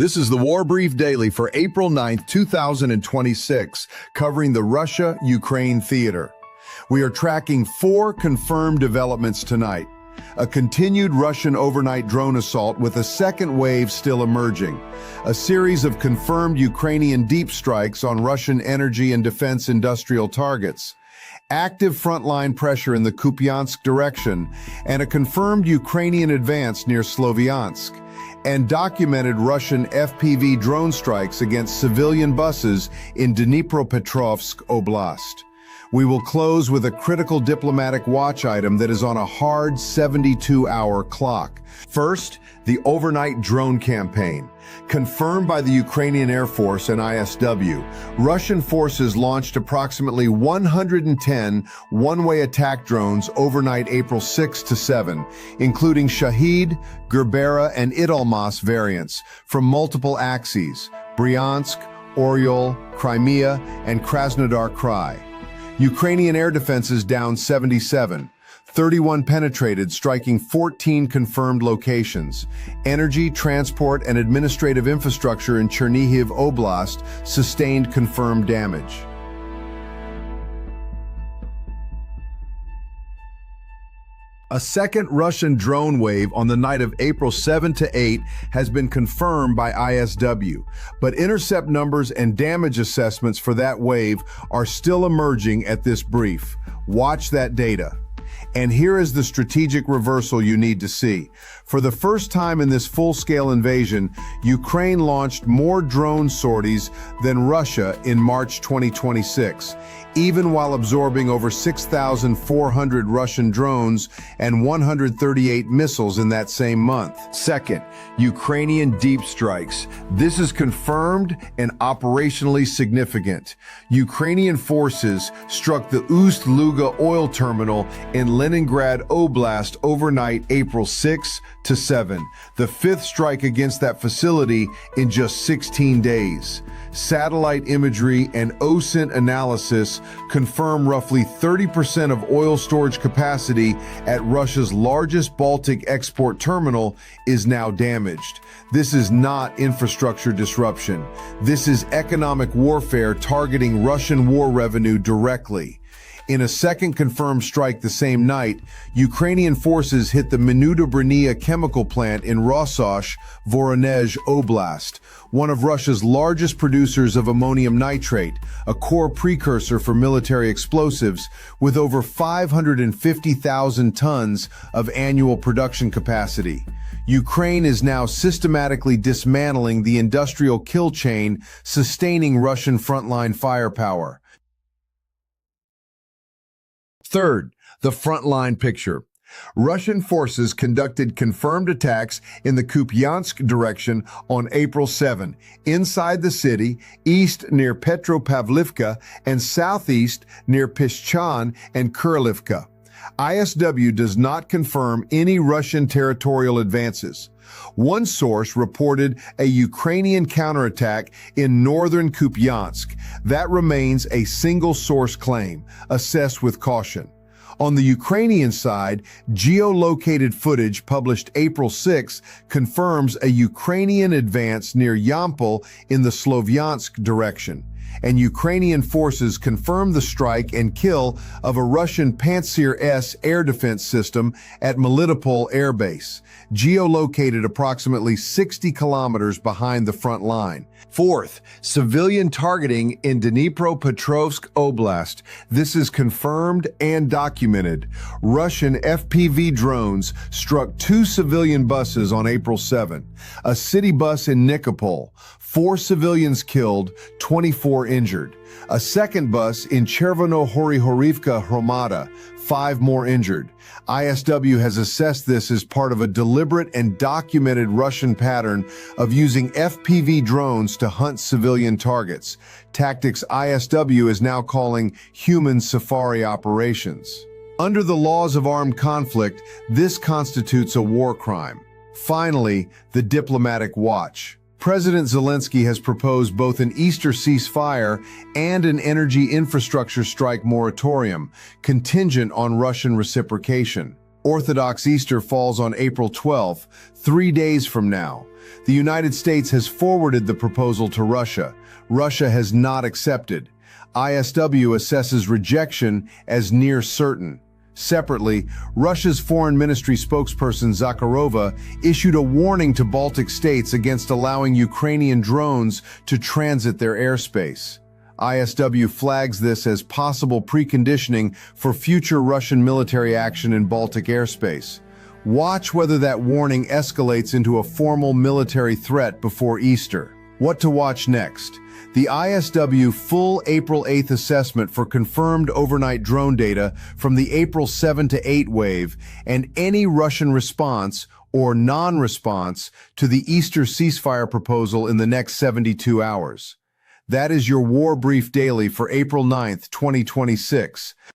This is the War Brief Daily for April 9th, 2026, covering the Russia-Ukraine theater. We are tracking 4 confirmed developments tonight. A continued Russian overnight drone assault with a second wave still emerging. A series of confirmed Ukrainian deep strikes on Russian energy and defense industrial targets. Active frontline pressure in the Kupiansk direction, and a confirmed Ukrainian advance near Sloviansk. And documented Russian FPV drone strikes against civilian buses in Dnipropetrovsk Oblast. We will close with a critical diplomatic watch item that is on a hard 72-hour clock. First, the overnight drone campaign. Confirmed by the Ukrainian Air Force and ISW, Russian forces launched approximately 110 one-way attack drones overnight April 6 to 7, including Shahed, Gerbera, and Italmas variants from multiple axes, Bryansk, Oryol, Crimea, and Krasnodar Krai. Ukrainian air defenses down 77, 31 penetrated, striking 14 confirmed locations. Energy, transport, and administrative infrastructure in Chernihiv Oblast sustained confirmed damage. A second Russian drone wave on the night of April 7 to 8 has been confirmed by ISW, but intercept numbers and damage assessments for that wave are still emerging at this brief. Watch that data. And here is the strategic reversal you need to see. For the first time in this full-scale invasion, Ukraine launched more drone sorties than Russia in March 2026, even while absorbing over 6,400 Russian drones and 138 missiles in that same month. Second, Ukrainian deep strikes. This is confirmed and operationally significant. Ukrainian forces struck the Ust-Luga oil terminal in Leningrad Oblast overnight April 6 to 7, the 5th strike against that facility in just 16 days. Satellite imagery and OSINT analysis confirm roughly 30% of oil storage capacity at Russia's largest Baltic export terminal is now damaged. This is not infrastructure disruption. This is economic warfare targeting Russian war revenue directly. In a second confirmed strike the same night, Ukrainian forces hit the Minutobrania chemical plant in Rososh, Voronezh Oblast, one of Russia's largest producers of ammonium nitrate, a core precursor for military explosives, with over 550,000 tons of annual production capacity. Ukraine is now systematically dismantling the industrial kill chain, sustaining Russian frontline firepower. Third, the frontline picture. Russian forces conducted confirmed attacks in the Kupiansk direction on April 7, inside the city, east near Petropavlivka, and southeast near Pischan and Kurilivka. ISW does not confirm any Russian territorial advances. One source reported a Ukrainian counterattack in northern Kupiansk. That remains a single-source claim, assessed with caution. On the Ukrainian side, geolocated footage published April 6 confirms a Ukrainian advance near Yampol in the Sloviansk direction, and Ukrainian forces confirmed the strike and kill of a Russian Pantsir S air defense system at Melitopol Air Base, geolocated approximately 60 kilometers behind the front line. Fourth, civilian targeting in Dnipropetrovsk Oblast. This is confirmed and documented. Russian FPV drones struck 2 civilian buses on April 7. A city bus in Nikopol, 4 civilians killed, 24 injured. A second bus in Chernihiv Hromada, 5 more injured. ISW has assessed this as part of a deliberate and documented Russian pattern of using FPV drones to hunt civilian targets, tactics ISW is now calling human safari operations. Under the laws of armed conflict, this constitutes a war crime. Finally, the diplomatic watch. President Zelensky has proposed both an Easter ceasefire and an energy infrastructure strike moratorium, contingent on Russian reciprocation. Orthodox Easter falls on April 12th, 3 days from now. The United States has forwarded the proposal to Russia. Russia has not accepted. ISW assesses rejection as near certain. Separately, Russia's Foreign Ministry spokesperson Zakharova issued a warning to Baltic states against allowing Ukrainian drones to transit their airspace. ISW flags this as possible preconditioning for future Russian military action in Baltic airspace. Watch whether that warning escalates into a formal military threat before Easter. What to watch next? The ISW full April 8th assessment for confirmed overnight drone data from the April 7 to 8 wave and any Russian response or non-response to the Easter ceasefire proposal in the next 72 hours. That is your War Brief Daily for April 9th, 2026.